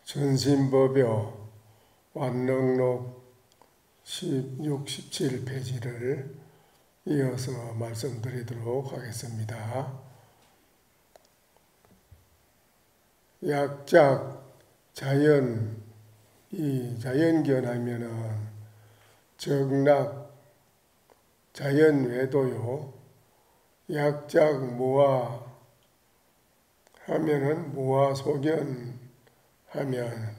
전신법요 완능록 16, 17페이지를 이어서 말씀드리도록 하겠습니다. 약작 자연, 이 자연견하면은 적락 자연 외도요. 약작 무화 하면은 무화 소견 하면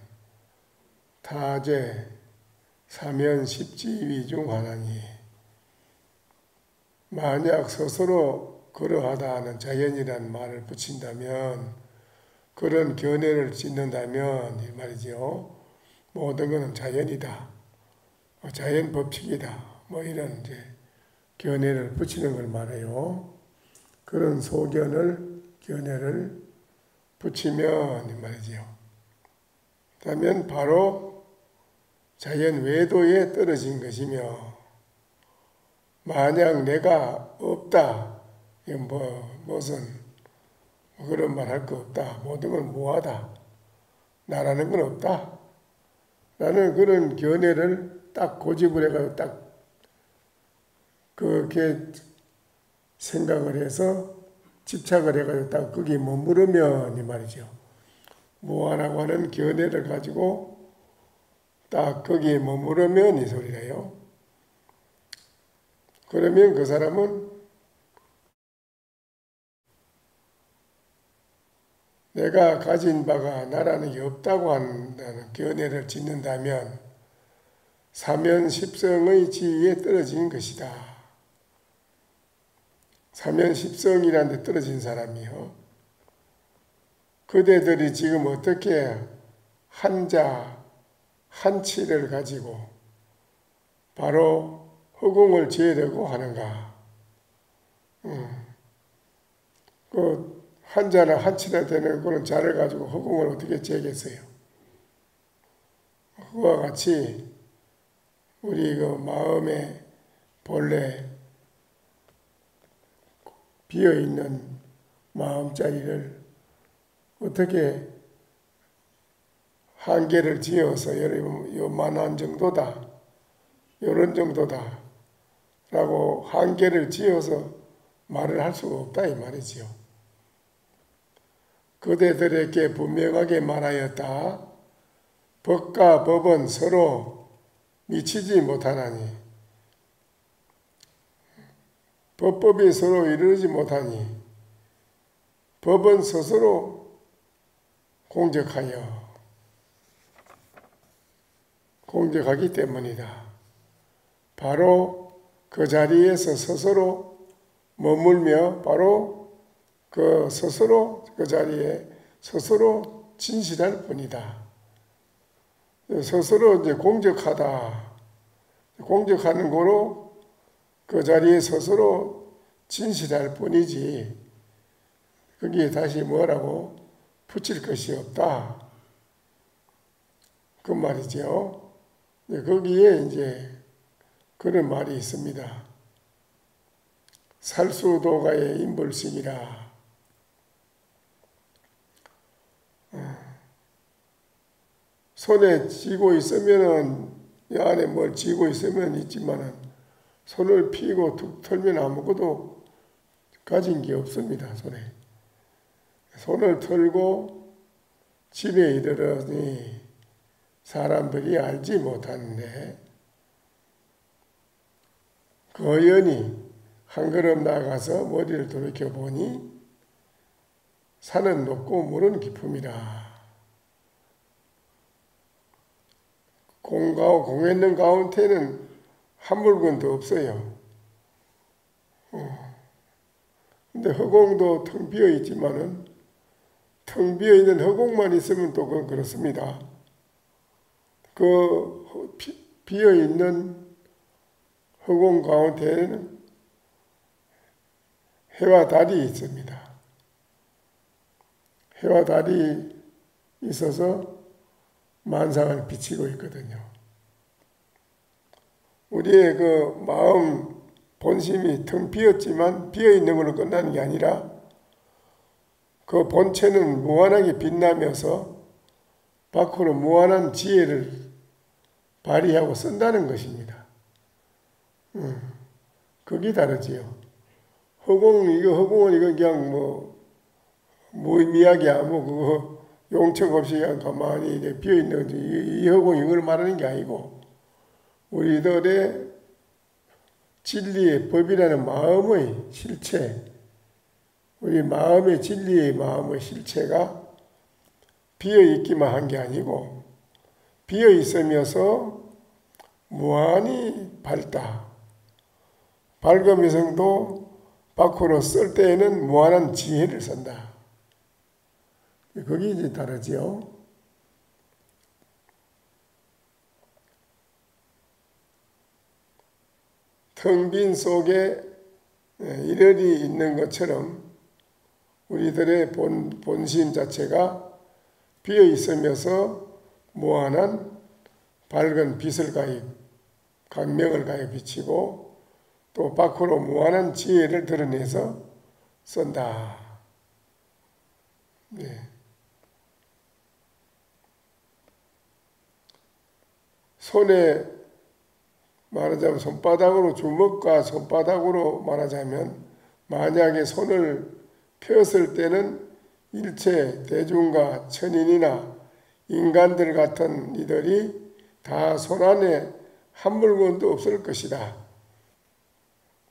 타제 사면 십지위 중 하나니, 만약 스스로 그러하다 하는 자연이라는 말을 붙인다면, 그런 견해를 짓는다면 이 말이죠. 모든 것은 자연이다, 자연 법칙이다, 뭐 이런 이제 견해를 붙이는 걸 말해요. 그런 견해를 붙이면 이 말이죠. 그러면 바로 자연 외도에 떨어진 것이며, 만약 내가 없다, 무슨 그런 말 할 거 없다, 모든 건 무하다, 나라는 건 없다 라는 그런 견해를 딱 고집을 해가지고 딱 그렇게 생각을 해서 집착을 해가지고 딱 거기에 머무르면 이 말이죠. 무하라고 하는 견해를 가지고 딱 거기에 머무르면 이 소리래요. 그러면 그 사람은 내가 가진 바가 나라는 게 없다고 한다는 견해를 짓는다면 사면십성의 지위에 떨어진 것이다. 사면십성이라는 데 떨어진 사람이요. 그대들이 지금 어떻게 한자, 한치를 가지고 바로 허공을 지으려고 하는가. 그 한자나 한치나 되는 그런 자를 가지고 허공을 어떻게 지겠어요? 그와 같이 우리 그 마음의 본래 비어있는 마음자리를 어떻게 한계를 지어서 요만한 정도다, 요런 정도다 라고 한계를 지어서 말을 할 수가 없다 이 말이지요. 그대들에게 분명하게 말하였다. 법과 법은 서로 미치지 못하나니, 법법이 서로 이르지 못하니 법은 스스로 공적하기 때문이다. 바로 그 자리에서 스스로 머물며 바로 그 자리에 스스로 진실할 뿐이다. 스스로 이제 공적하는 거로 그 자리에 스스로 진실할 뿐이지, 거기에 다시 뭐라고 붙일 것이 없다. 그 말이죠. 거기에 이제 그런 말이 있습니다. 살수도가의 인불식이라. 손에 쥐고 있으면은, 이 안에 뭘 쥐고 있으면 있지만은, 손을 피고 툭 털면 아무것도 가진 게 없습니다, 손에. 손을 털고 집에 이르러니 사람들이 알지 못하는데, 거연히 한 걸음 나가서 머리를 돌이켜보니 산은 높고 물은 깊음이라. 공했는 가운데는 한 물건도 없어요. 근데 허공도 텅 비어 있지만은, 텅 비어 있는 허공만 있으면 또 그건 그렇습니다. 그 비어 있는 허공 가운데에는 해와 달이 있습니다. 해와 달이 있어서 만상을 비치고 있거든요. 우리의 그 마음 본심이 텅 비었지만 비어 있는 걸로 끝나는 게 아니라 그 본체는 무한하게 빛나면서 밖으로 무한한 지혜를 발휘하고 쓴다는 것입니다. 그게 다르지요. 허공은 이거 그냥 무의미하게 아무 그거 용척 없이 그냥 가만히 이렇게 비어있는 거지. 이 허공이 이걸 말하는 게 아니고, 우리들의 진리의 법이라는 마음의 실체, 우리 마음의 진리의 마음의 실체가 비어있기만 한 게 아니고 비어있으면서 무한히 밝다. 밝으면서도 밖으로 쓸 때에는 무한한 지혜를 쓴다. 그게 이제 다르지요. 텅 빈 속에 일혈이 있는 것처럼 우리들의 본심 자체가 비어 있으면서 무한한 밝은 빛을 가해 광명을 가해 비치고 또 밖으로 무한한 지혜를 드러내서 쓴다. 네. 손에 말하자면 손바닥으로 주먹과 손바닥으로 말하자면 만약에 손을 폈을 때는 일체 대중과 천인이나 인간들 같은 이들이 다 손 안에 한 물건도 없을 것이다.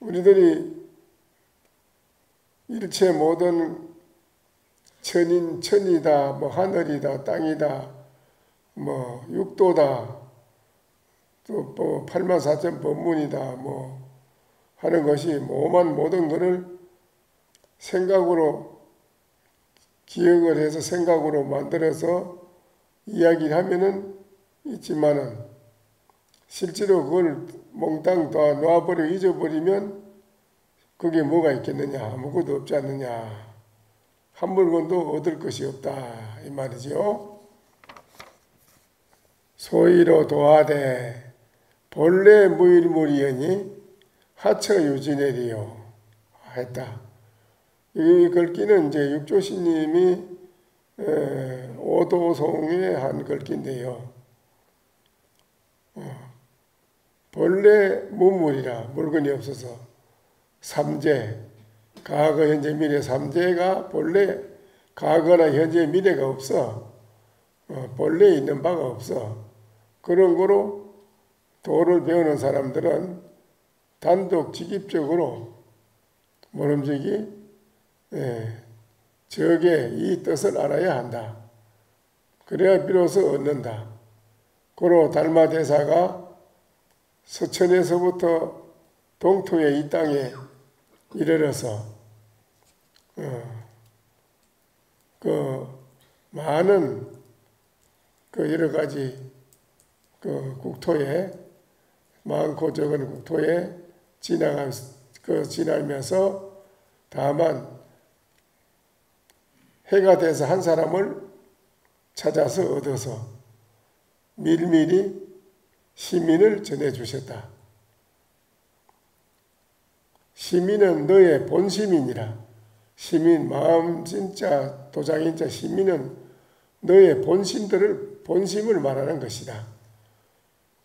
우리들이 일체 모든 천인, 천이다, 하늘이다, 땅이다, 육도다, 또 84천 법문이다, 하는 것이 오만 모든 것을 생각으로 기억을 해서 생각으로 만들어서 이야기를 하면은 있지만은 실제로 그걸 몽땅 다 놔버리고 잊어버리면 그게 뭐가 있겠느냐? 아무것도 없지 않느냐? 한 물건도 얻을 것이 없다 이 말이지요. 소위로 도하되 본래 무일무리여니 하처 유지내리요 했다. 이 글귀는 이제 육조신님이 오도송의 한 글귀인데요. 본래 무물이라 물건이 없어서 삼재, 과거, 현재, 미래 삼재가 본래 과거나 현재, 미래가 없어. 본래 있는 바가 없어. 그런 거로 도를 배우는 사람들은 단독 직입적으로 모름지기 적의 이 뜻을 알아야 한다. 그래야 비로소 얻는다. 고로 달마대사가 서천에서부터 동토의 이 땅에 이르러서 그 많은 그 여러 가지 그 국토에 많고 적은 국토에 지나면서 다만 해가 돼서 한 사람을 찾아서 얻어서 밀밀히 시민을 전해주셨다. 시민은 너의 본시민이라. 시민, 마음 진짜 도장인자 시민은 너의 본심을 말하는 것이다.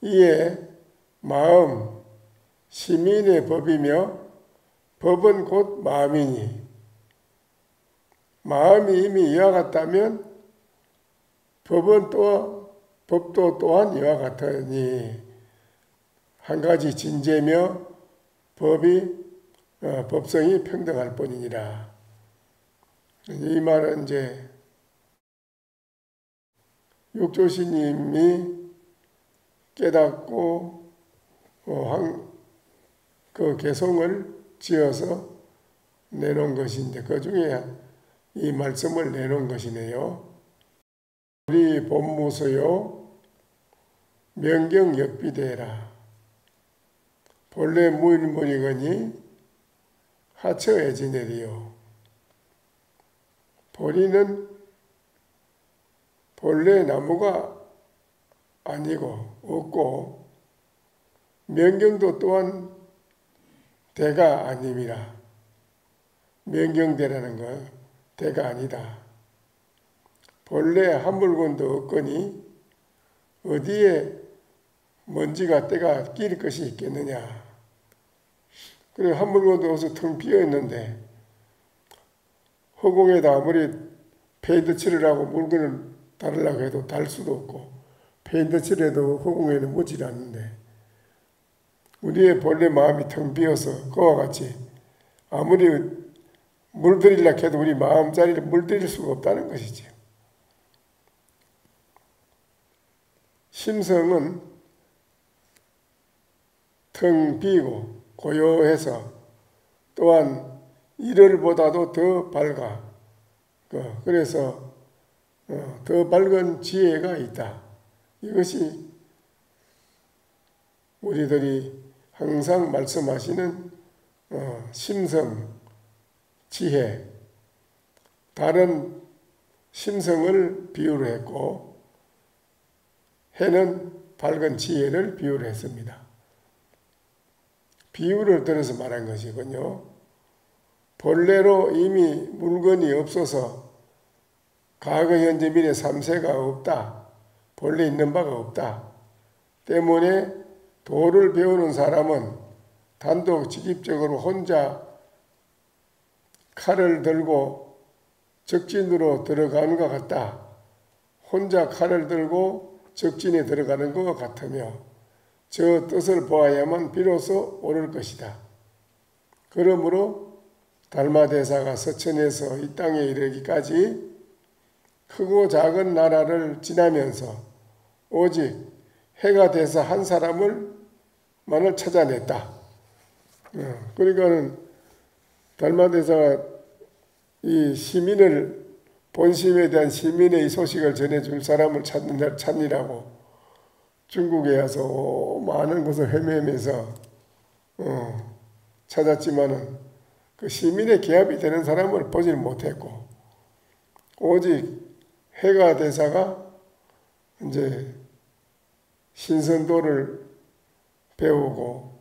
이에 마음, 시민의 법이며 법은 곧 마음이니 마음이 이미 이와 같다면 법도 또한 이와 같으니 한 가지 진재며 법성이 평등할 뿐이니라. 이 말은 이제 육조신님이 깨닫고 그 개송을 지어서 내놓은 것인데 그 중에 이 말씀을 내놓은 것이네요. 우리 본무서요 명경역비대라. 본래 무일무리거니 하처애지내리요. 보리는 본래 나무가 아니고 없고 명경도 또한 대가 아님이라. 명경대라는 건 대가 아니다. 본래 한 물건도 없거니 어디에 먼지가 때가 낄 것이 있겠느냐. 그리고 한 물건도 없어 텅 비어 있는데 허공에다 아무리 페인트 칠을 하고 물건을 달으려고 해도 달 수도 없고 페인트 칠해도 허공에는 묻질 않는데 우리의 본래 마음이 텅 비어서 그와 같이 아무리 물들이려고 해도 우리 마음자리를 물들일 수가 없다는 것이지요. 심성은 텅 비고 고요해서 또한 일월보다도 더 밝아. 그래서 더 밝은 지혜가 있다. 이것이 우리들이 항상 말씀하시는 심성, 지혜, 다른 심성을 비유를 했고 해는 밝은 지혜를 비유를 했습니다. 비유를 들어서 말한 것이군요. 본래로 이미 물건이 없어서 과거, 현재, 미래 3세가 없다. 본래 있는 바가 없다. 때문에 도를 배우는 사람은 단독 직입적으로 혼자 칼을 들고 적진으로 들어가는 것 같다. 혼자 칼을 들고 적진에 들어가는 것 같으며 저 뜻을 보아야만 비로소 옳을 것이다. 그러므로 달마대사가 서천에서 이 땅에 이르기까지 크고 작은 나라를 지나면서 오직 해가 돼서 한 사람을만을 찾아냈다. 그러니까는 달마대사가 이 시민을 본심에 대한 시민의 소식을 전해줄 사람을 찾느라고 중국에 와서 많은 곳을 헤매면서 찾았지만은 그 시민의 기합이 되는 사람을 보질 못했고 오직 해가 대사가 이제 신선도를 배우고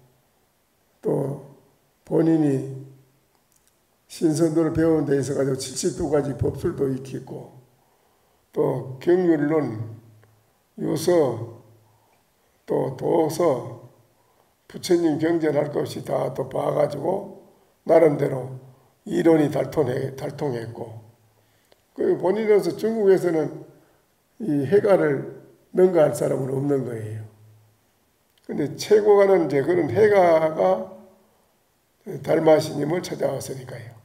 또 본인이 신선도를 배우는 데 있어가지고 72가지 법술도 익히고 또 경률론, 유서, 또 도서, 부처님 경전할 것 없이 다 또 봐가지고 나름대로 이론이 달통했고 그 본인으로서 중국에서는 이 해가를 능가할 사람은 없는 거예요. 근데 최고가는 이제 그런 해가가 달마스님을 찾아왔으니까요.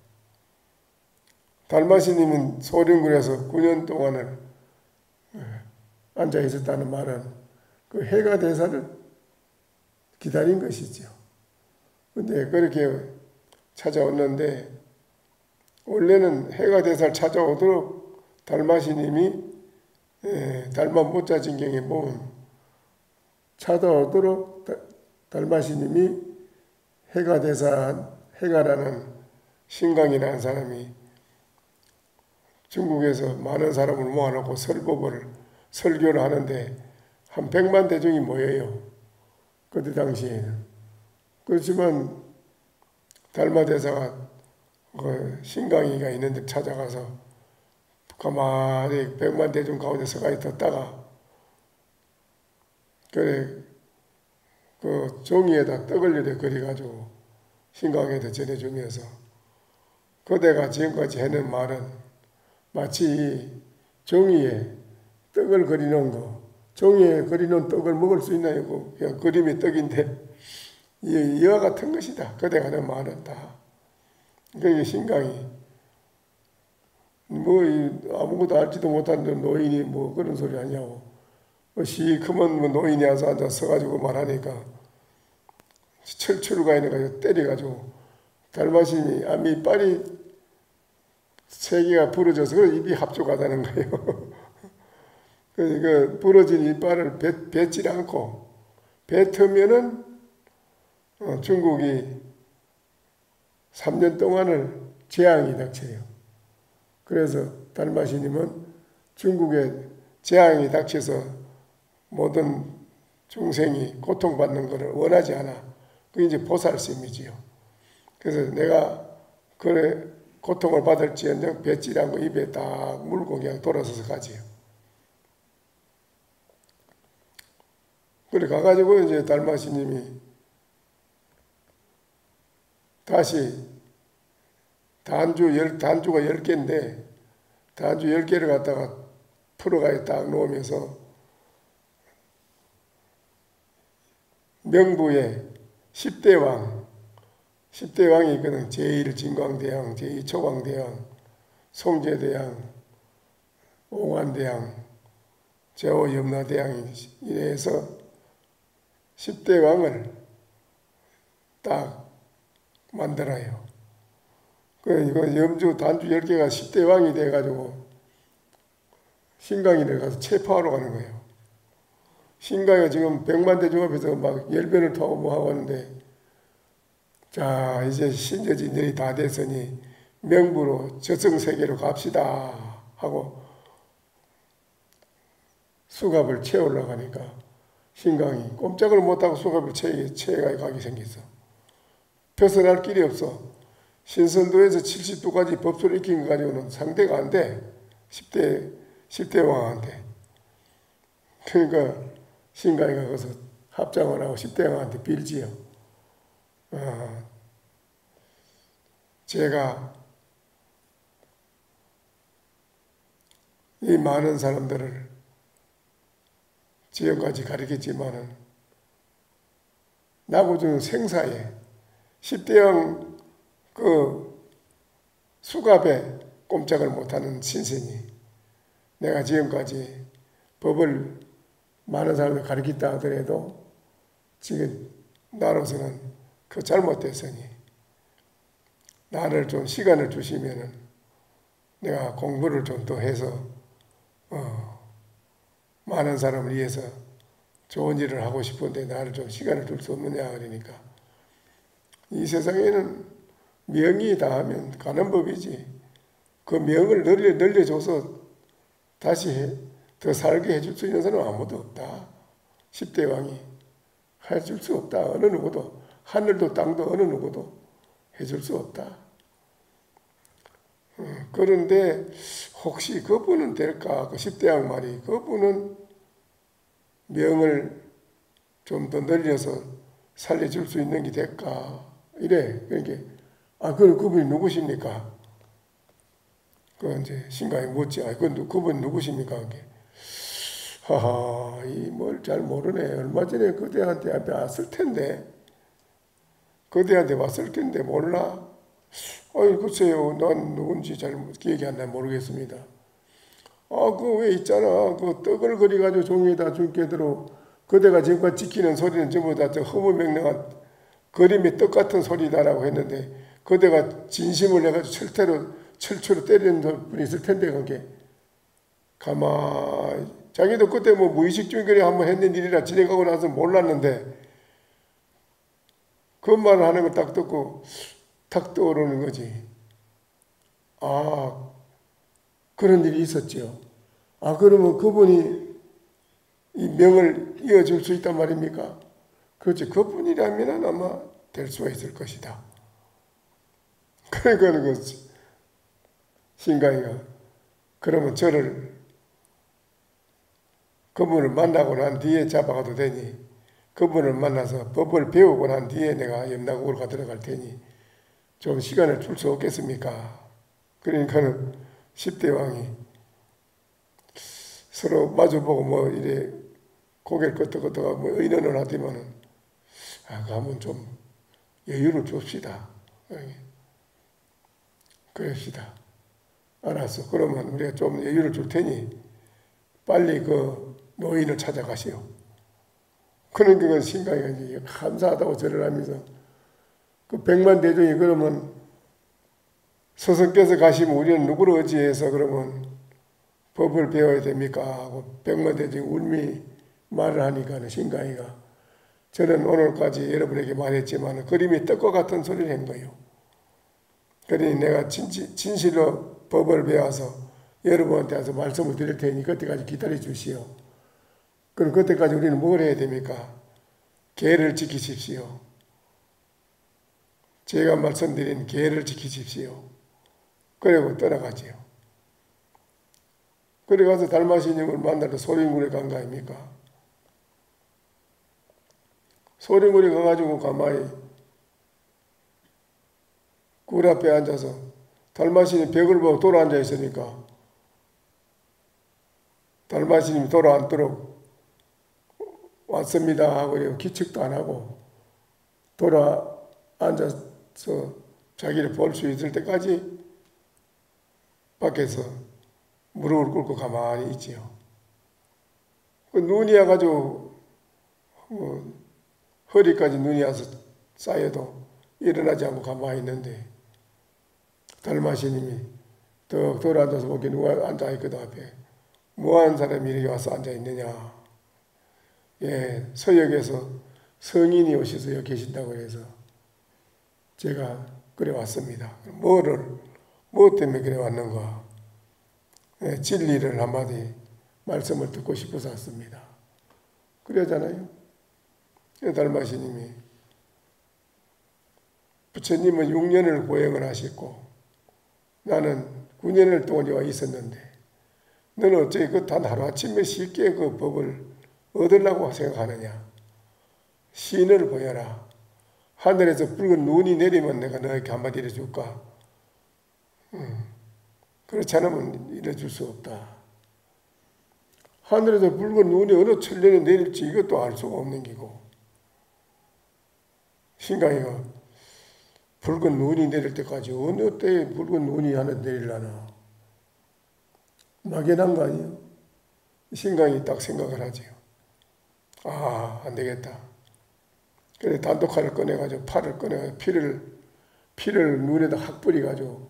달마스님은 소련군에서 9년 동안을 앉아 있었다는 말은 그 해가 대사를 기다린 것이죠. 근데 그렇게 찾아왔는데 원래는 해가 대사를 찾아오도록 달마스님이 달마 모자진경에 보면 찾아오도록 달마스님이 해가 대사 해가라는 신강이라는 사람이 중국에서 많은 사람을 모아놓고 설교를 하는데 한 100만 대중이 모여요. 그때 당시에는. 그렇지만 달마대사가 그 신강이가 있는 데 찾아가서 가만히 100만 대중 가운데 서가히 뒀다가 그래 그 종이에다 떡을 이렇게 그려가지고 신강에다 전해주면서 그대가 지금까지 해는 말은 마치 종이에 떡을 그리는 거, 종이에 그리는 떡을 먹을 수 있나요? 그냥 그림이 떡인데 이와 같은 것이다. 그대가 하는 말은 다. 그게 신강이 뭐 아무것도 알지도 못하는 노인이 뭐 그런 소리 하냐고. 시커먼 뭐 노인이 와서 앉아 서가지고 말하니까 철출가 있는 때려가지고 달마신이 앞니 빨이 세 개가 부러져서 그 입이 합족하다는 거예요. 그 부러진 이빨을 뱉질 않고 뱉으면은 중국이 3년 동안을 재앙이 닥쳐요. 그래서 달마시님은 중국에 재앙이 닥쳐서 모든 중생이 고통받는 것을 원하지 않아. 그게 이제 보살심이지요. 그래서 내가 그래 고통을 받을지언정 뱉지라고 입에 딱 물고 그냥 돌아서서 가지요. 그래 가가지고 이제 달마시님이 다시 단주가 10개인데 단주 10개를 갖다가 풀어가에 딱 놓으면서 명부에 10대 왕이 있거든. 제1진광대왕, 제2초광대왕, 송제대왕, 옹환대왕, 제오염라대왕이 이래서 10대 왕을 딱 만들어요. 이거 염주 단주 10개가 10대 왕이 돼가지고 신강이를 가서 체포하러 가는 거예요. 신강이가 지금 100만 대중 앞에서 막 열변을 타고 뭐 하고 하는데, 자 이제 신저진전이 다 됐으니 명부로 저승세계로 갑시다 하고 수갑을 채우려고 하니까 신강이 꼼짝을 못하고 수갑을 채가 가게 생겼어. 벗어날 길이 없어. 신선도에서 70도까지 법소를 익힌 거 가지고는 상대가 안 돼. 10대 왕한테. 그러니까 신강이가 거기서 합장을 하고 10대 왕한테 빌지요. 제가 이 많은 사람들을 지금까지 가르쳤지만은 나고중 생사에 10대 왕 그 수갑에 꼼짝을 못하는 신선이 내가 지금까지 법을 많은 사람들 가르쳤다 하더라도 지금 나로서는 그 잘못됐으니 나를 좀 시간을 주시면은 내가 공부를 좀 더 해서 많은 사람을 위해서 좋은 일을 하고 싶은데 나를 좀 시간을 줄 수 없느냐 그러니까 이 세상에는 명이 닿으면 가는 법이지 그 명을 늘려줘서 다시 더 살게 해줄 수 있는 사람은 아무도 없다. 10대 왕이 해줄 수 없다. 어느 누구도 하늘도 땅도 어느 누구도 해줄 수 없다. 그런데 혹시 그분은 될까? 그 10대 왕 말이 그분은 명을 좀 더 늘려서 살려줄 수 있는 게 될까? 이래. 그러니까 그분이 누구십니까? 그 이제 신강이 묻지. 그분 누구십니까? 그게. 하하, 이 뭘 잘 모르네. 얼마 전에 그대한테 왔을 텐데. 그대한테 왔을 텐데 몰라? 글쎄요. 난 누군지 잘 기억이 안 나요. 모르겠습니다. 그 왜 있잖아. 그 떡을 그려가지고 종이에다 준께대로 그대가 지금까지 지키는 소리는 전부 다 저 허무맹랑한 그림이 떡 같은 소리다라고 했는데 그대가 진심을 해가지고 철초로 때리는 분이 있을 텐데 그게 자기도 그때 뭐 무의식 중에 그래 한번 했는 일이라 진행하고 나서 몰랐는데 그 말을 하는 걸 딱 듣고 탁 떠오르는 거지. 그런 일이 있었죠. 그러면 그분이 이 명을 이어줄 수 있단 말입니까? 그렇지. 그분이라면 아마 될 수가 있을 것이다. 그러니까 그 신강이가 그러면 저를 그분을 만나고 난 뒤에 잡아가도 되니 그분을 만나서 법을 배우고 난 뒤에 내가 염라국으로 가 들어갈 테니 좀 시간을 줄 수 없겠습니까? 그러니까는 10대 왕이 서로 마주보고 뭐 이래 고개를 끄덕끄덕하고 뭐 의논을 하더만은 한번 좀 여유를 줍시다. 그럽시다. 알았어. 그러면 우리가 좀 여유를 줄 테니 빨리 그 노인을 찾아가시오. 그러니까 그 신강이가 감사하다고 절을 하면서 그 100만 대중이 그러면 스승께서 가시면 우리는 누구를 의지해서 그러면 법을 배워야 됩니까? 하고 100만 대중이 울미 말을 하니까 신강이가 저는 오늘까지 여러분에게 말했지만 그림이 떡과 같은 소리를 한 거예요. 그러니 내가 진실로 법을 배워서 여러분한테 와서 말씀을 드릴 테니 그때까지 기다려 주시오. 그럼 그때까지 우리는 뭘 해야 됩니까? 계를 지키십시오. 제가 말씀드린 계를 지키십시오. 그리고 떠나가지요. 그래 가서 달마시님을 만나러 소림굴에 간 거 아닙니까? 소림굴에 가가지고 가만히 굴 앞에 앉아서 달마시님 벽을 보고 돌아 앉아 있으니까 달마시님이 돌아 앉도록 왔습니다 하고 기척도 안 하고 돌아 앉아서 자기를 볼 수 있을 때까지 밖에서 무릎을 꿇고 가만히 있지요. 눈이 와가지고 허리까지 눈이 와서 쌓여도 일어나지 않고 가만히 있는데 달마시님이 더 돌아앉아서 보기에 누가 앉아있거든 앞에. 뭐하는 사람이 이렇게 와서 앉아있느냐. 예, 서역에서 성인이 오셔서 여기 계신다고 해서 제가 그래 왔습니다. 뭐 때문에 그래 왔는가. 예, 진리를 한마디 말씀을 듣고 싶어서 왔습니다. 그러잖아요. 달마시님이 부처님은 6년을 고행을 하셨고 나는 9년을 동안 여기 있었는데 너는 어째 그 단 하루아침에 쉽게 그 법을 얻으려고 생각하느냐. 신을 보여라. 하늘에서 붉은 눈이 내리면 내가 너에게 한마디 일해줄까. 그렇지 않으면 일해줄 수 없다. 하늘에서 붉은 눈이 어느 천년에 내릴지 이것도 알 수가 없는 기고 신강이가 붉은 눈이 내릴 때까지 어느 때에 붉은 눈이 하나 내리려나. 막연한 거 아니에요? 신강이 딱 생각을 하지요. 아, 안 되겠다. 그래 단독칼을 꺼내가지고 팔을 꺼내가지고 피를 눈에다 확 뿌려가지고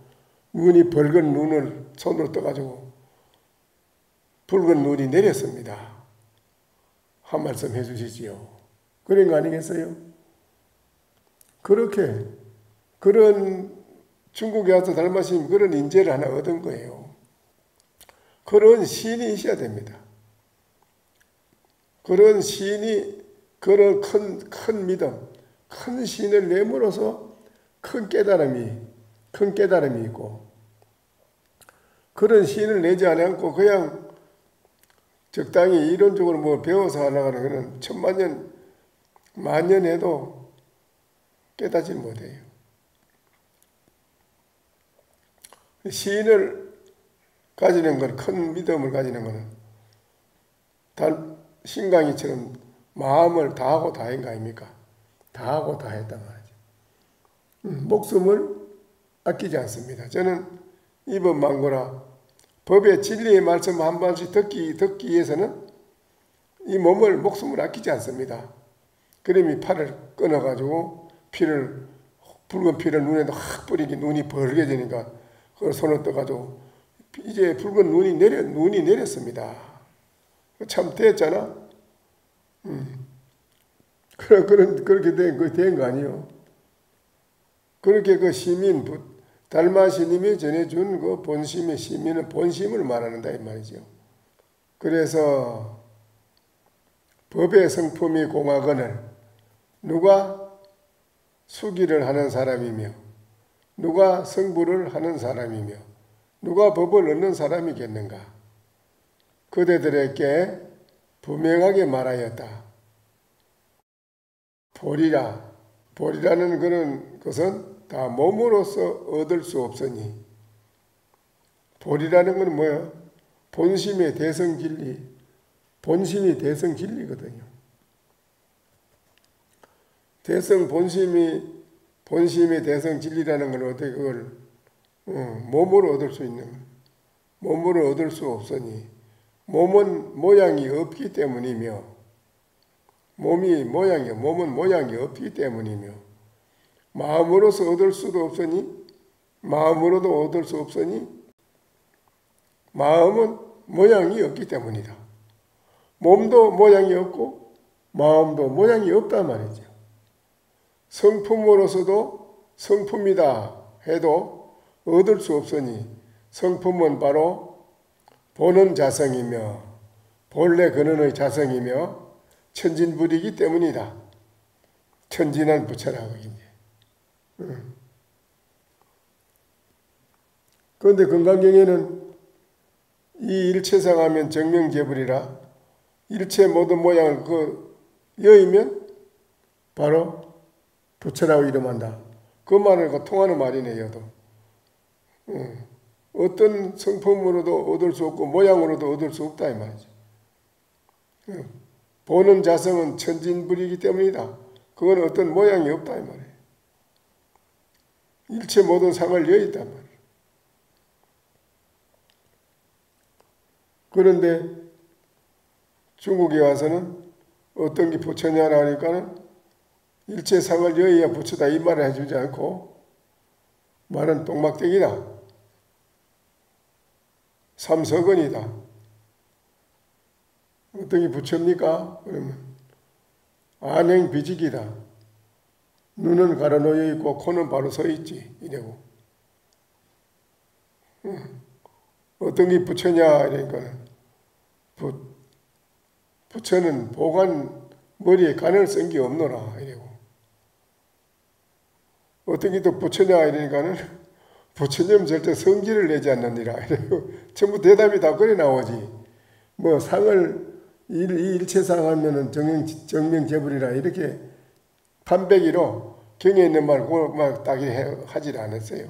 눈이 붉은 눈을 손으로 떠가지고 붉은 눈이 내렸습니다. 한 말씀 해주시지요. 그런 거 아니겠어요? 그런 중국에 와서 달마시님 그런 인재를 하나 얻은 거예요. 그런 시인이 있어야 됩니다. 그런 시인이 그런 큰 믿음, 큰 신을 내므로서 큰 깨달음이 있고 그런 신을 내지 않고 그냥 적당히 이론적으로 뭐 배워서 하나가는 그는 천만년 만년 해도 깨닫지 못해요. 시인을 가지는 건, 큰 믿음을 가지는 것은 신강이처럼 마음을 다하고 다한 거 아닙니까? 다하고 다했단 말이죠. 목숨을 아끼지 않습니다. 저는 이번 망고라 법의 진리의 말씀 한 번씩 듣기 위해서는 이 목숨을 아끼지 않습니다. 그러니 팔을 끊어가지고 붉은 피를 눈에도 확 뿌리기 눈이 벌게지니까 그걸 손을 떠가지고 이제 붉은 눈이 내렸습니다. 참 됐잖아. 그렇게 된 거 아니에요. 그렇게 그 시민, 달마시님이 전해준 그 본심의 시민은 본심을 말하는다 이 말이죠. 그래서 법의 성품이 공하거늘 누가 수기를 하는 사람이며 누가 성부를 하는 사람이며 누가 법을 얻는 사람이겠는가. 그대들에게 분명하게 말하였다. 보리라는 그런 것은 다 몸으로서 얻을 수 없으니 보리라는 건 뭐야? 본심의 대성 진리, 본심이 대성 진리거든요. 본심의 대성 진리라는 건 어떻게 그걸 몸으로 얻을 수 있는 거야. 몸으로 얻을 수 없으니 몸은 모양이 없기 때문이며 몸은 모양이 없기 때문이며 마음으로서 얻을 수도 없으니 마음으로도 얻을 수 없으니 마음은 모양이 없기 때문이다. 몸도 모양이 없고 마음도 모양이 없단 말이죠. 성품으로서도 성품이다 해도 얻을 수 없으니 성품은 바로 보는 자성이며 본래 근원의 자성이며 천진불이기 때문이다. 천진한 부처라고 이제. 그런데 건강경에는 이 일체상 하면 정명제불이라 일체 모든 모양을 그 여의면 바로 부처라고 이름한다. 그 말을 통하는 말이네, 여도. 어떤 성품으로도 얻을 수 없고 모양으로도 얻을 수 없다 이 말이죠. 보는 자성은 천진불이기 때문이다. 그건 어떤 모양이 없다 이 말이에요. 일체 모든 상을 여의단 말이에요. 그런데 중국에 와서는 어떤 게 부처냐라 하니까는 일체 상을 여의야 부처다 이 말을 해주지 않고 말은 똥막대기다. 삼석언이다. 어떤 게 부처입니까? 그러면 안행비직이다. 눈은 가로놓여 있고 코는 바로 서 있지 이래고. 어떤 게 부처냐 이러니까 부처는 보관 머리에 간을 쓴 게 없노라 이래고. 어떤 게 또 부처냐 이러니까는 부처님 절대 성질을 내지 않느니라 이래고. 전부 대답이 다 그래 나오지. 뭐 상을 이 일체상 하면은 정명제불이라 이렇게 판배기로 경에 있는 말 그걸 딱 하질 않았어요.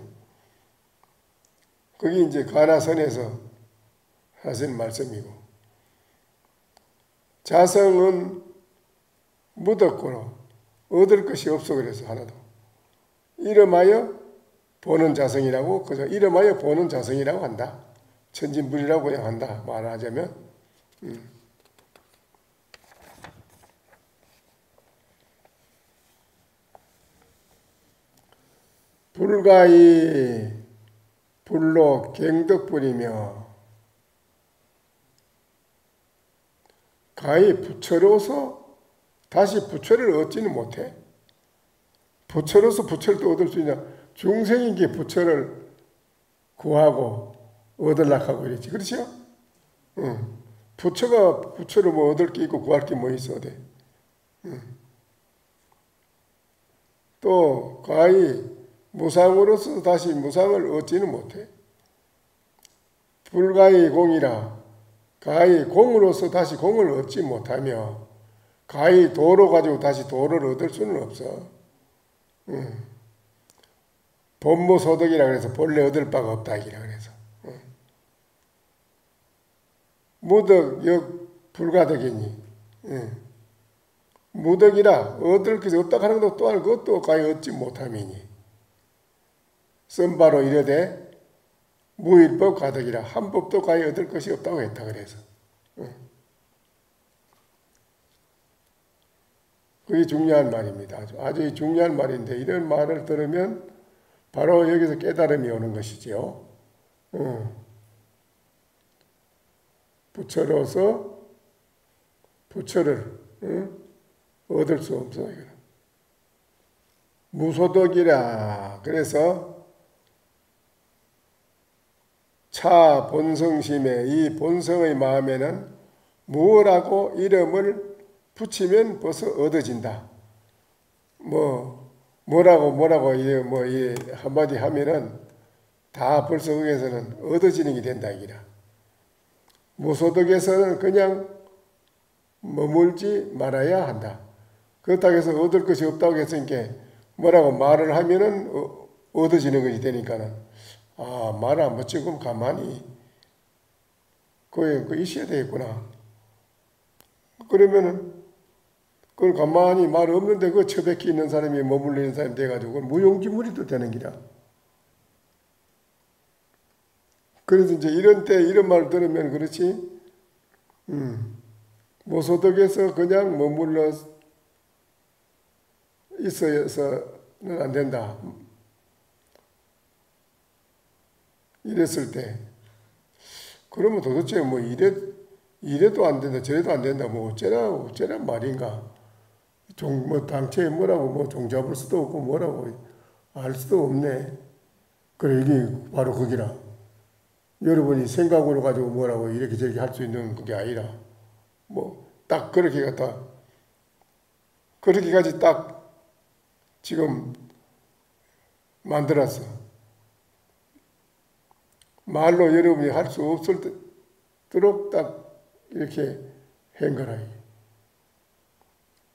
그게 이제 가나선에서 하신 말씀이고. 자성은 묻었고로 얻을 것이 없어 그래서 하나도. 이름하여 보는 자성이라고 그저 이름하여 보는 자성이라고 한다. 천진불이라고 그냥 한다 말하자면. 불가이 불로 갱덕불이며 가히 부처로서 다시 부처를 얻지는 못해. 부처로서 부처를 또 얻을 수 있냐. 중생인 게 부처를 구하고 얻으려고 하고 이랬지. 그렇죠? 부처가 부처를 뭐 얻을 게 있고 구할 게 뭐 있어야 돼. 또 가히 무상으로서 다시 무상을 얻지는 못해. 불가히 공이라 가히 공으로서 다시 공을 얻지 못하며 가히 도로 가지고 다시 도를 얻을 수는 없어. 본무소득이라 그래서 본래 얻을 바가 없다 이라 그래서. 무덕 역 불가덕이니. 무덕이라 얻을 것이 없다 하는 것도 또한 그것도 가히 얻지 못함이니. 선바로 이르되 무일법 가덕이라 한 법도 가히 얻을 것이 없다고 했다 그래서. 그게 중요한 말입니다. 아주 중요한 말인데 이런 말을 들으면 바로 여기서 깨달음이 오는 것이지요. 부처로서 부처를 얻을 수 없어요. 무소득이라 그래서 차 본성심에 이 본성의 마음에는 무엇라고 이름을 붙이면 벌써 얻어진다. 뭐라고 한마디 하면은 다 벌써 거기에서는 얻어지는 게 된다 이기라. 무소득에서는 그냥 머물지 말아야 한다. 그렇다고 해서 얻을 것이 없다고 했으니까 뭐라고 말을 하면은 얻어지는 것이 되니까는 말 안 붙이고 그럼 가만히 그 있어야 되겠구나. 그러면은 그걸 가만히 말 없는데 그 처백히 있는 사람이 머물리는 사람이 돼가지고 무용지물이 또 되는 기라. 그래서 이제 이런 때 이런 말을 들으면 그렇지. 무소득에서 그냥 머물러 있어서는 안 된다. 이랬을 때 그러면 도대체 뭐 이래도 안 된다 저래도 안 된다 뭐 어쩌란 말인가. 당체에 뭐라고 종 잡을 수도 없고 뭐라고 알 수도 없네. 그래 이게 바로 거기라. 여러분이 생각으로 가지고 뭐라고 이렇게 저렇게 할 수 있는 그게 아니라 딱 그렇게까지 딱 지금 만들었어. 말로 여러분이 할 수 없도록 딱 이렇게 한 거라.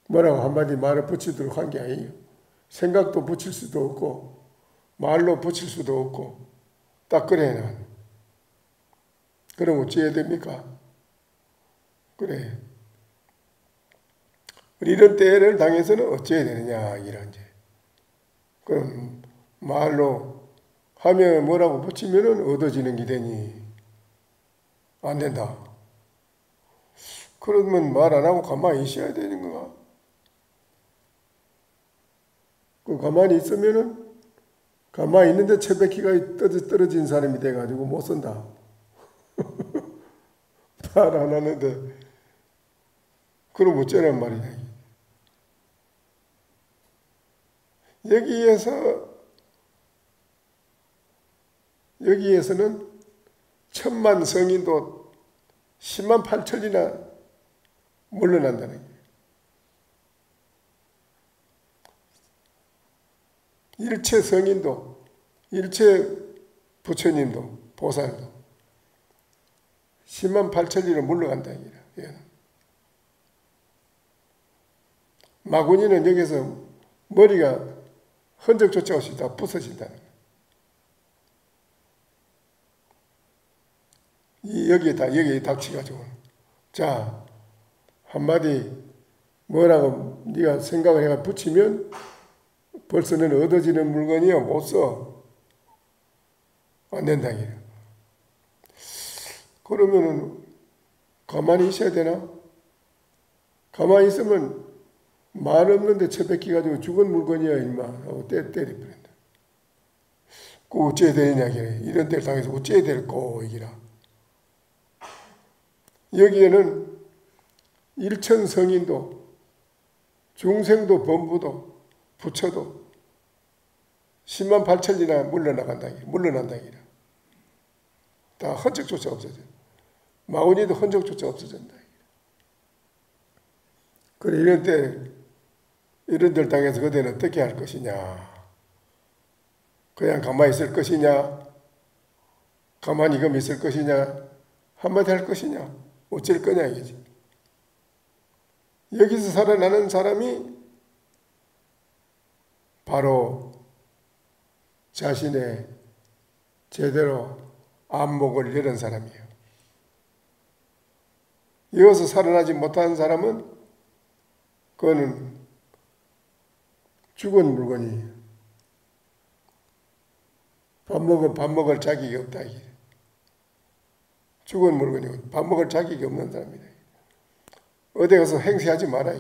뭐라고 한마디 말을 붙이도록 한 게 아니에요. 생각도 붙일 수도 없고 말로 붙일 수도 없고 딱 그래. 난 그럼 어찌해야 됩니까? 그래. 이런 때를 당해서는 어찌해야 되느냐 이런지. 그럼 말로 하면 뭐라고 붙이면은 얻어지는 기대니 안 된다. 그러면 말 안 하고 가만히 있어야 되는 거야. 그 가만히 있으면은 가만히 있는데 채백기가 떨어진 사람이 돼가지고 못 쓴다. 말 안 하는데 그럼 어쩌란 말이냐. 여기에서는 1000만 성인도 10만 8천이나 물러난다는 거예요. 일체 성인도, 일체 부처님도, 보살도 10만 8천리로 물러간다는 거예요. 마구니는 여기서 머리가 흔적조차 없이 다 부서진다는 거예요. 여기에 닥치가지고. 자, 한마디 뭐라고 네가 생각을 해가 붙이면 벌써는 얻어지는 물건이요. 못 써. 안 된다. 그러면은 가만히 있어야 되나? 가만히 있으면 말 없는데 처박히 가지고 죽은 물건이야 임마 하고 때려버린다. 그 어찌해야 되느냐 이런 데를 당해서 어찌해야 될꼬 이기라. 여기에는 일천성인도 중생도 범부도 부처도 10만 8천이나 물러난다. 다 흔적조차 없어져. 마구니도 흔적조차 없어진다. 그래 이런 데 당해서 그대는 어떻게 할 것이냐. 그냥 가만히 있을 것이냐. 가만히 그럼 있을 것이냐. 한마디 할 것이냐. 어쩔 거냐 이거지. 여기서 살아나는 사람이 바로 자신의 제대로 안목을 열은 사람이에요. 여기서 살아나지 못한 사람은 그거는 죽은 물건이에요. 밥 먹을 자격이 없다. 죽은 물건이고 밥 먹을 자격이 없는 사람이다. 어디 가서 행세하지 마라.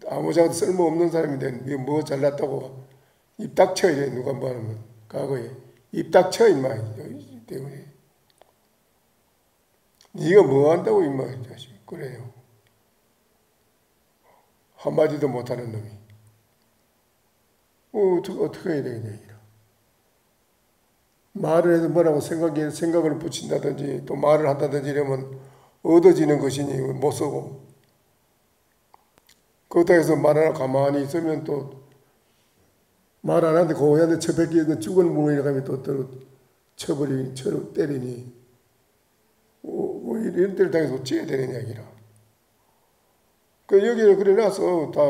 아무짝도 쓸모없는 사람인데 뭐 잘났다고 입 닥쳐 이래 누가 말하면 과거에 입 닥쳐 임마 때문에 네가 뭐 한다고 임마 자식 그래요. 한마디도 못하는 놈이 어떻게 해야 되겠냐. 말을 해도 뭐라고 생각을 붙인다든지 또 말을 한다든지 이러면 얻어지는 것이니 못 쓰고 그렇다 해서 말 하나 가만히 있으면 또 말 안 하는데 고양이한테 처박히는 죽은 물건이라 하면 또 때리니 이런 데를 당해서 어찌해야 되는 이야기라. 그 여기를 그래놔서 다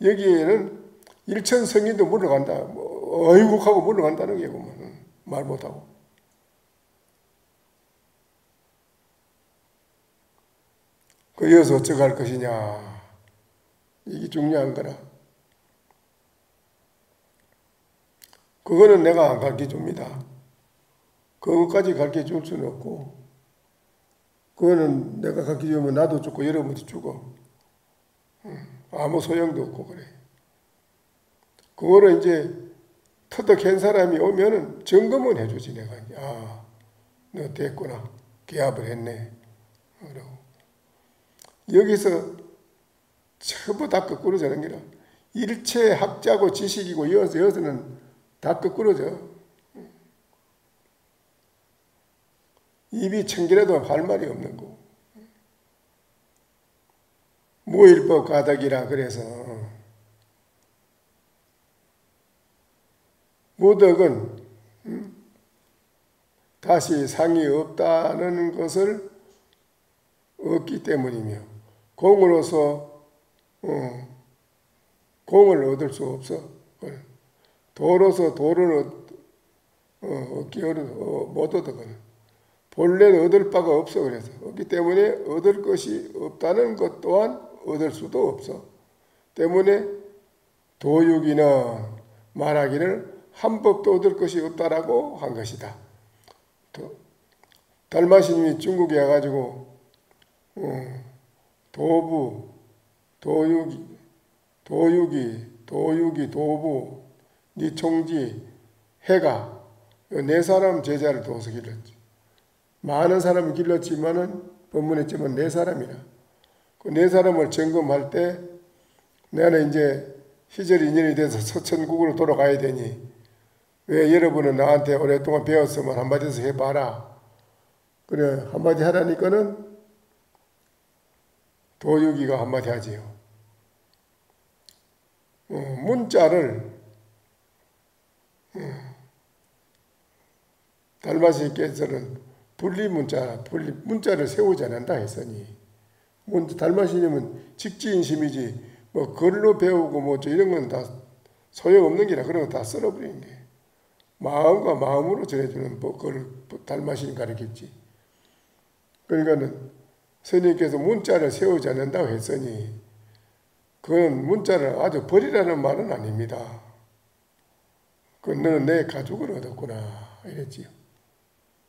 여기에는 일천성인도 물러간다. 어이국하고 물러간다는 게구만. 말 못하고. 그 여기서 어쩌고 할 것이냐. 이게 중요한 거라. 그거는 내가 안 가르쳐줍니다. 그것까지 가르쳐줄 수는 없고 그거는 내가 가르쳐주면 나도 죽고 여러분도 죽어. 아무 소용도 없고 그래. 그거를 이제 터득한 사람이 오면은 점검은 해주지 내가. 아, 너 됐구나. 기합을 했네. 그러고 여기서 전부 다 거꾸로 저런 게라. 일체 학자고 지식이고 여기서는 다 거꾸로져. 입이 청결해도 할 말이 없는 거. 무일법 가덕이라 그래서 무덕은 다시 상이 없다는 것을 얻기 때문이며, 공으로서 공을 얻을 수 없어. 도로서 도를 얻기 못 얻거든. 본래는 얻을 바가 없어. 그래서 없기 때문에 얻을 것이 없다는 것 또한 얻을 수도 없어. 때문에 도육이는 말하기를 한 법도 얻을 것이 없다라고 한 것이다. 달마스님이 중국에 와가지고 도부, 도육이, 도부, 니총지, 해가 네 사람 제자를 둬서 길렀지. 많은 사람을 길렀지만은 법문했지만 네 사람이라. 그 네 사람을 점검할 때 나는 이제 시절 인연이 돼서 서천국으로 돌아가야 되니 왜 여러분은 나한테 오랫동안 배웠으면 한마디씩 해봐라. 그래 한마디 하라니까는 도육이가 한마디 하지요. 문자를 달마스님께서는 문자를 세우지 않는다 했으니 달마스님은 직지인심이지 뭐 글로 배우고 뭐 이런 건 다 소용없는 게라 그런 거 다 쓸어버리는 게 마음과 마음으로 전해주는 그걸 달마스님 가르쳤지. 그러니까는 스님께서 문자를 세우지 않는다고 했으니 그건 문자를 아주 버리라는 말은 아닙니다. 그건 너는 내 가족을 얻었구나 이랬지요.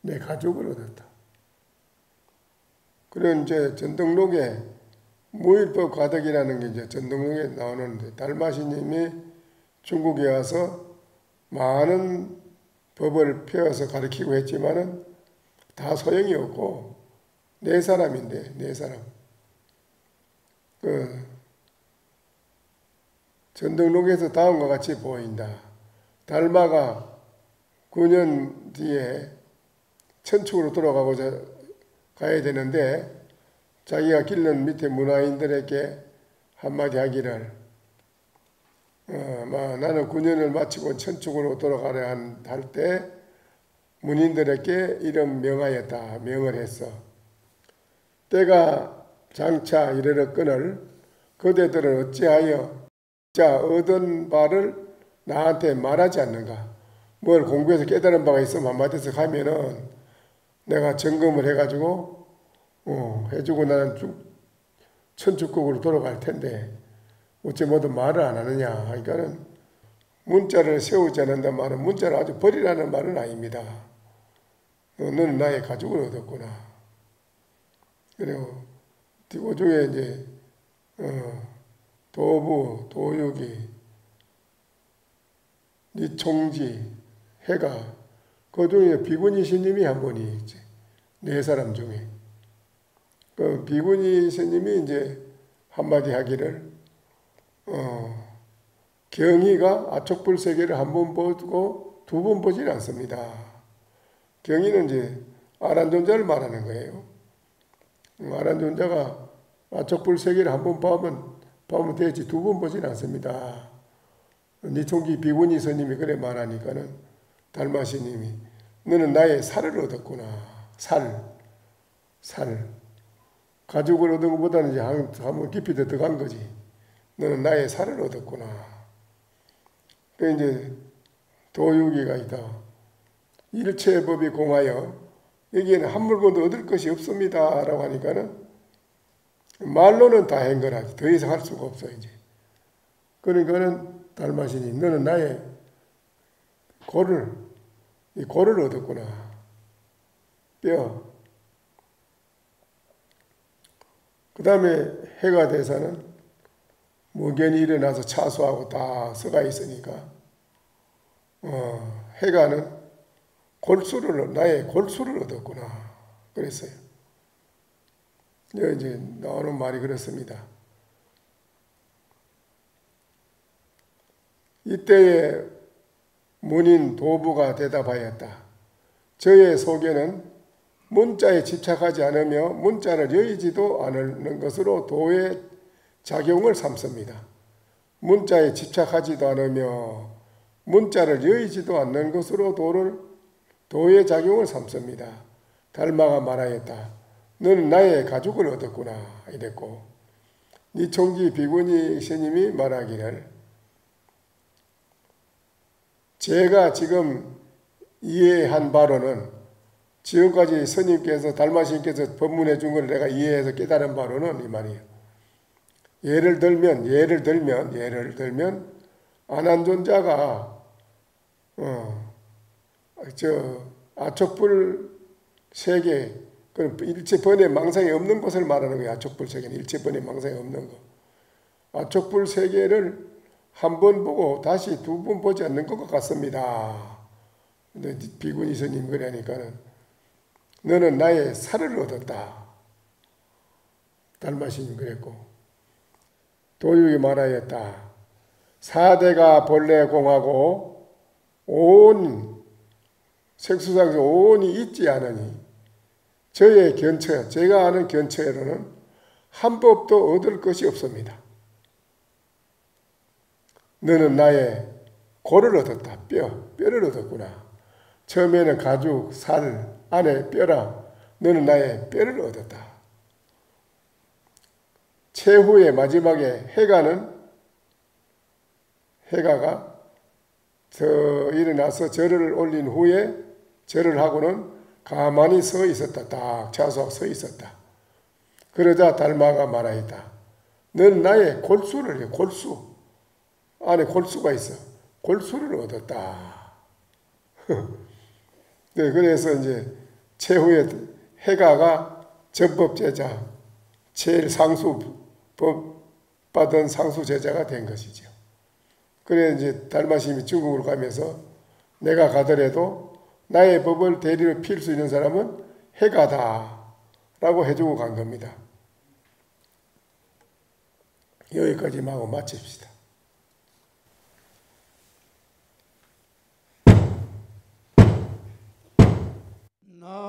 내 가족을 얻었다. 그런 이제 전등록에 무일법 가덕이라는 게 이제 전등록에 나오는데 달마스님이 중국에 와서 많은 법을 펴서 가르치고 했지만은 다 소용이 없고 네 사람인데 네 사람. 그 전등록에서 다음과 같이 보인다. 달마가 9년 뒤에 천축으로 돌아가고자 가야 되는데 자기가 길른 밑에 문화인들에게 한마디 하기를 나는 9년을 마치고 천축으로 돌아가려 할 때 문인들에게 이런 명하였다. 명을 했어. 때가 장차 이르렀거늘 그대들은 어찌하여 얻은 바를 나한테 말하지 않는가. 뭘 공부해서 깨달은 바가 있으면 한마디씩 하면은 내가 점검을 해가지고 해주고 나는 천축국으로 돌아갈 텐데 어찌 모두 말을 안 하느냐 하니까는 문자를 세우지 않는다 말은 문자를 아주 버리라는 말은 아닙니다. 너는 나의 가족을 얻었구나. 그리고 그 중에 이제 도부, 도육이, 니총지, 해가 그 중에 비구니 스님이 한 분이 있지. 네 사람 중에. 그 비구니 스님이 이제 한마디 하기를 경희가 아촉불세계를 한 번 보고 두 번 보질 않습니다. 경희는 이제 아란존자를 말하는 거예요. 아란존자가 아촉불세계를 한 번 보면 되지 두 번 보질 않습니다. 니총기 비구니 스님이 그래 말하니까는 달마스님이 너는 나의 살을 얻었구나. 살. 가죽을 얻은 것보다는 이제 한번 깊이 더 들어간 거지. 너는 나의 살을 얻었구나. 그 이제 도육이가 있다. 일체법이 공하여 여기에는 한 물건도 얻을 것이 없습니다. 라고 하니까는 말로는 다 한 거라지. 더 이상 할 수가 없어 이제. 그러니까는 달마스님 너는 나의 고를 얻었구나. 뼈. 그 다음에 해가 대사는 무견이 일어나서 차수하고 다 서가 있으니까 해가는 나의 골수를 얻었구나. 그랬어요. 이제 나오는 말이 그렇습니다. 이때에 문인 도부가 대답하였다. 저의 소견은 문자에 집착하지 않으며 문자를 여의지도 않는 것으로 도의 작용을 삼습니다. 문자에 집착하지도 않으며 문자를 여의지도 않는 것으로 도를 도의 작용을 삼습니다. 달마가 말하였다. 너는 나의 가족을 얻었구나 이랬고, 니총지 비구니 스님이 말하기를 제가 지금 이해한 바로는, 지금까지 스님께서 달마 스님께서 법문해 준 걸 내가 이해해서 깨달은 바로는 이 말이에요. 예를 들면 아난존자가 아촉불 세계, 일체 번뇌 망상이 없는 것을 말하는 거예요. 아촉불 세계는 일체 번뇌 망상이 없는 것. 아촉불 세계를 한 번 보고 다시 두 번 보지 않는 것 같습니다. 근데 비구니 스님 그러니까는 너는 나의 살을 얻었다. 달마 스님 그랬고, 도육이 말하였다. 사대가 본래 공하고 온 색수상에서 온이 있지 않으니 저의 견처, 제가 아는 견처로는 한 법도 얻을 것이 없습니다. 너는 나의 골을 얻었다. 뼈를 얻었구나. 처음에는 가죽, 살, 안에 뼈라. 너는 나의 뼈를 얻었다. 최후의 마지막에 해가가 일어나서 절을 올린 후에 절을 하고는 가만히 서 있었다. 딱 차서 서 있었다. 그러자 달마가 말하였다. 너는 나의 골수를 해. 골수. 안에 골수가 있어. 골수를 얻었다. 네, 그래서 이제 최후의 해가가 전법 제자, 제일 상수 법 받은 상수 제자가 된 것이죠. 그래 이제 달마 스님이 중국으로 가면서 내가 가더라도 나의 법을 대리로 필 수 있는 사람은 해가다 라고 해주고 간 겁니다. 여기까지만 하고 마칩시다. 나